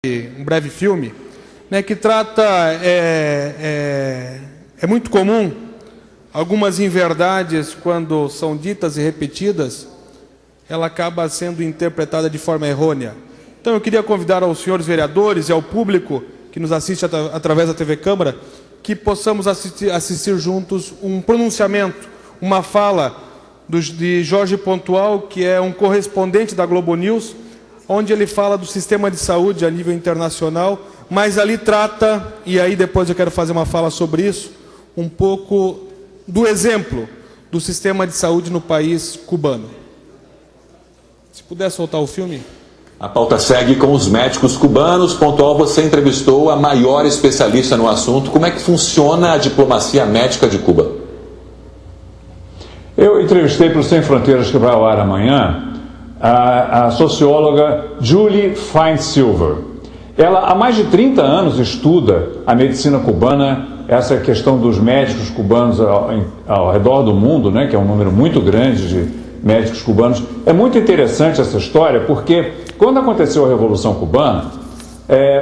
um breve filme, né, que trata, é muito comum algumas inverdades, quando são ditas e repetidas, ela acaba sendo interpretada de forma errônea. Então eu queria convidar aos senhores vereadores e ao público que nos assiste através da TV Câmara, que possamos assistir juntos um pronunciamento, uma fala de Jorge Pontual, que é um correspondente da Globo News, onde ele fala do sistema de saúde a nível internacional, mas ali trata, e aí depois eu quero fazer uma fala sobre isso, um pouco do exemplo do sistema de saúde no país cubano. Se puder soltar o filme. A pauta segue com os médicos cubanos. Pontual, você entrevistou a maior especialista no assunto. Como é que funciona a diplomacia médica de Cuba? Eu entrevistei para o Sem Fronteiras, que vai ao ar amanhã, a socióloga Julie Feinsilver. Ela há mais de 30 anos estuda a medicina cubana, essa questão dos médicos cubanos ao redor do mundo, né, que é um número muito grande de médicos cubanos. É muito interessante essa história, porque quando aconteceu a Revolução Cubana,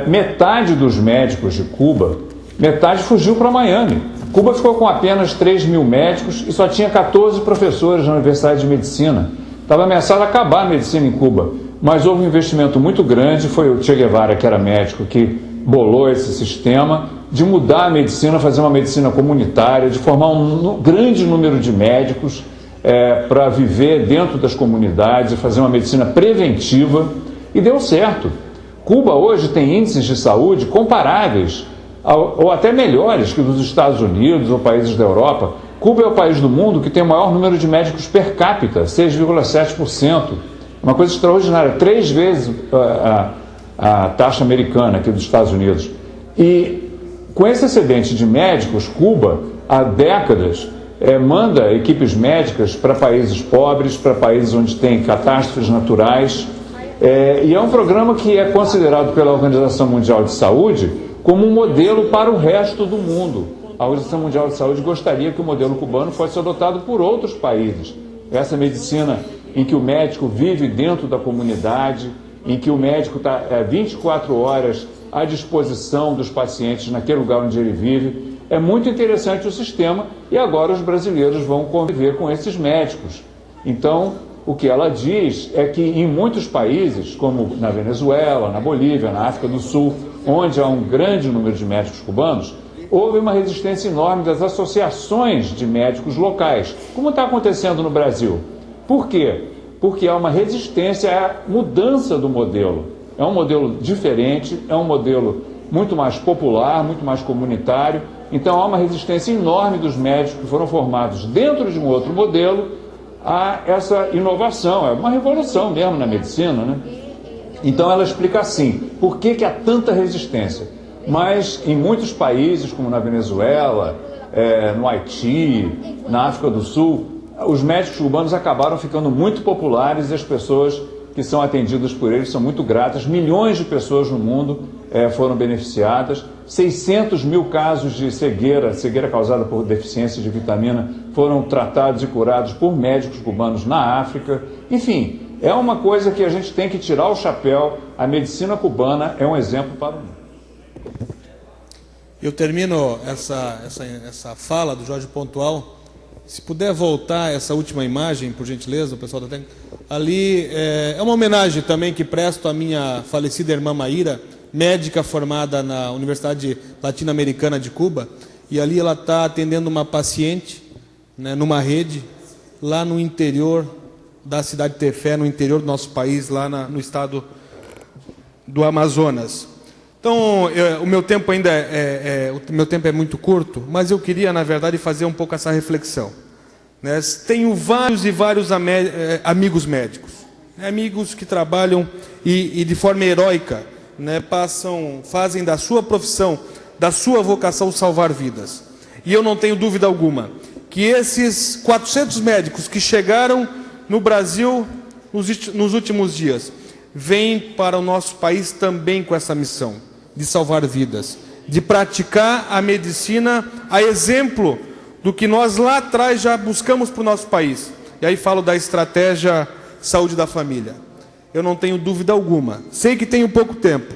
metade dos médicos de Cuba, metade fugiu para Miami. Cuba ficou com apenas 3 mil médicos e só tinha 14 professores na Universidade de Medicina. Estava ameaçado acabar a medicina em Cuba, mas houve um investimento muito grande. Foi o Che Guevara, que era médico, que bolou esse sistema de mudar a medicina, fazer uma medicina comunitária, de formar um grande número de médicos para viver dentro das comunidades e fazer uma medicina preventiva, e deu certo. Cuba hoje tem índices de saúde comparáveis ou até melhores que os dos Estados Unidos ou países da Europa. Cuba é o país do mundo que tem o maior número de médicos per capita, 6,7%. Uma coisa extraordinária, 3 vezes a taxa americana aqui dos Estados Unidos. E com esse excedente de médicos, Cuba, há décadas, manda equipes médicas para países pobres, para países onde tem catástrofes naturais. E é um programa que é considerado pela Organização Mundial de Saúde como um modelo para o resto do mundo. A Organização Mundial de Saúde gostaria que o modelo cubano fosse adotado por outros países. Essa medicina em que o médico vive dentro da comunidade, em que o médico está 24 horas à disposição dos pacientes naquele lugar onde ele vive. É muito interessante o sistema, e agora os brasileiros vão conviver com esses médicos. Então, o que ela diz é que em muitos países, como na Venezuela, na Bolívia, na África do Sul, onde há um grande número de médicos cubanos, houve uma resistência enorme das associações de médicos locais, como está acontecendo no Brasil. Por quê? Porque há uma resistência à mudança do modelo. É um modelo diferente, é um modelo muito mais popular, muito mais comunitário. Então há uma resistência enorme dos médicos que foram formados dentro de um outro modelo a essa inovação. É uma revolução mesmo na medicina, né? Então ela explica assim, por que há tanta resistência? Mas em muitos países, como na Venezuela, no Haiti, na África do Sul, os médicos cubanos acabaram ficando muito populares, e as pessoas que são atendidas por eles são muito gratas. Milhões de pessoas no mundo foram beneficiadas. 600 mil casos de cegueira causada por deficiência de vitamina, foram tratados e curados por médicos cubanos na África. Enfim, é uma coisa que a gente tem que tirar o chapéu. A medicina cubana é um exemplo para o mundo. Eu termino essa fala do Jorge Pontual. Se puder voltar essa última imagem, por gentileza, o pessoal da técnica. Ali é uma homenagem também que presto à minha falecida irmã Maíra, médica formada na Universidade Latino-Americana de Cuba. E ali ela está atendendo uma paciente, né, numa rede, lá no interior da cidade de Tefé, no interior do nosso país, lá no estado do Amazonas. Então, o meu tempo ainda o meu tempo é muito curto, mas eu queria, na verdade, fazer um pouco essa reflexão. Né? Tenho vários e vários amigos médicos, né? Amigos que trabalham e de forma heróica, né, fazem da sua profissão, da sua vocação, salvar vidas. E eu não tenho dúvida alguma que esses 400 médicos que chegaram no Brasil nos últimos dias vêm para o nosso país também com essa missão de salvar vidas, de praticar a medicina a exemplo do que nós lá atrás já buscamos para o nosso país. E aí falo da estratégia Saúde da Família. Eu não tenho dúvida alguma. Sei que tenho pouco tempo,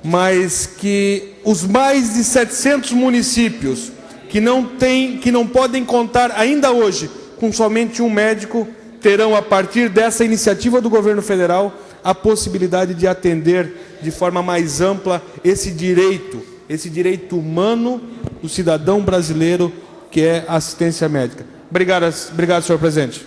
mas que os mais de 700 municípios que não podem contar ainda hoje com somente um médico, terão, a partir dessa iniciativa do governo federal, a possibilidade de atender de forma mais ampla esse direito humano do cidadão brasileiro, que é a assistência médica. Obrigado, senhor presidente.